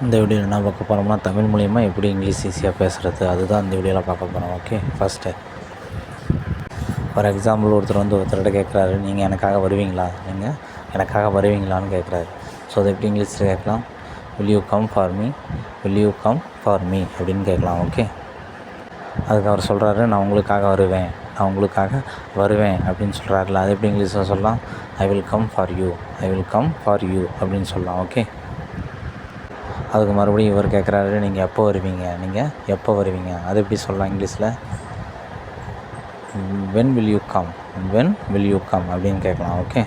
இந்த வீடியோவில் என்ன பார்க்க போகிறோம்னா தமிழ் மூலிமா எப்படி இங்கிலீஷ் ஈஸியாக பேசுகிறது அதுதான் இந்த வீடியோவில் பார்க்க போகிறோம். ஓகே, ஃபஸ்ட்டு ஃபார் எக்ஸாம்பிள் ஒருத்தர்கிட்ட கேட்குறாரு, நீங்கள் எனக்காக வருவீங்களா, நீங்கள் எனக்காக வருவீங்களான்னு கேட்குறாரு. ஸோ அதை எப்படி இங்கிலீஷில் கேட்கலாம்? Will you come for me, will you come for me அப்படின்னு கேட்கலாம். ஓகே, அதுக்கு அவர் சொல்கிறாரு, நான் உங்களுக்காக வருவேன் அப்படின்னு சொல்கிறாருல, அது எப்படி இங்கிலீஷில் சொல்லலாம்? I will come for you, I will come for you அப்படின்னு சொல்லலாம். ஓகே, அதுக்கு மறுபடியும் இவர் கேட்குறாரு, நீங்கள் எப்போ வருவீங்க, அது எப்படி சொல்லலாம் இங்கிலீஷில்? when will you come அப்படின்னு கேட்கலாம். ஓகே,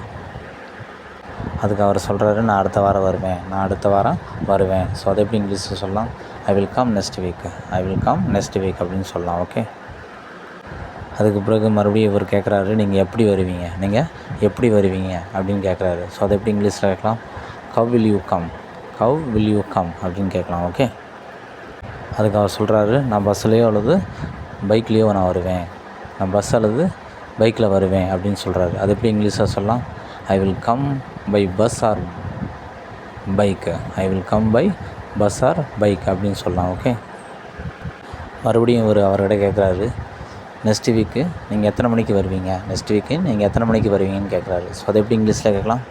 அதுக்கு அவர் சொல்கிறாரு, நான் அடுத்த வாரம் வருவேன். ஸோ அதை எப்படி இங்கிலீஷில் சொல்லலாம்? I will come next week அப்படின்னு சொல்லலாம். ஓகே, அதுக்கு பிறகு மறுபடியும் இவர் கேட்குறாரு, நீங்கள் எப்படி வருவீங்க அப்படின்னு கேட்குறாரு. ஸோ அதை எப்படி இங்கிலீஷில் கேட்கலாம்? how will you come அப்படின்னு கேட்கலாம். ஓகே, அதுக்கு அவர் சொல்கிறாரு, நான் பஸ்ஸுலேயோ அல்லது பைக்லேயோ வருவேன் அப்படின்னு சொல்கிறாரு. அது எப்படி இங்கிலீஷில் சொல்லலாம்? I will come by bus or bike அப்படின்னு சொல்லலாம். ஓகே, மறுபடியும் அவர்கிட்ட கேட்குறாரு, நெக்ஸ்ட் வீக்கு நீங்கள் எத்தனை மணிக்கு வருவீங்கன்னு கேட்குறாரு. ஸோ அதை எப்படி இங்கிலீஷில் கேட்கலாம்?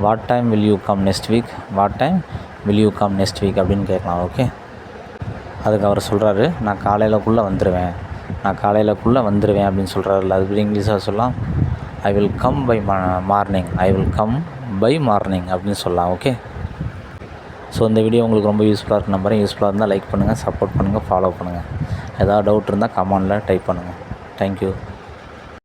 What time will you come next week அப்படின்னு கேட்கலாம். ஓகே, அதுக்கு அவர் சொல்கிறாரு, நான் காலையிலக்குள்ளே வந்துடுவேன் அப்படின்னு சொல்கிறாருல்ல, அது இங்கிலீஷாக சொல்லலாம்? I will come by morning அப்படின்னு சொல்லலாம். ஓகே, ஸோ இந்த வீடியோ உங்களுக்கு ரொம்ப யூஸ்ஃபுல்லாக இருக்கு நம்புறேன். யூஸ்ஃபுல்லாக இருந்தால் லைக் பண்ணுங்கள், சப்போர்ட் பண்ணுங்கள், ஃபாலோ பண்ணுங்கள். ஏதாவது டவுட் இருந்தால் கமெண்டில் டைப் பண்ணுங்கள். தேங்க்யூ.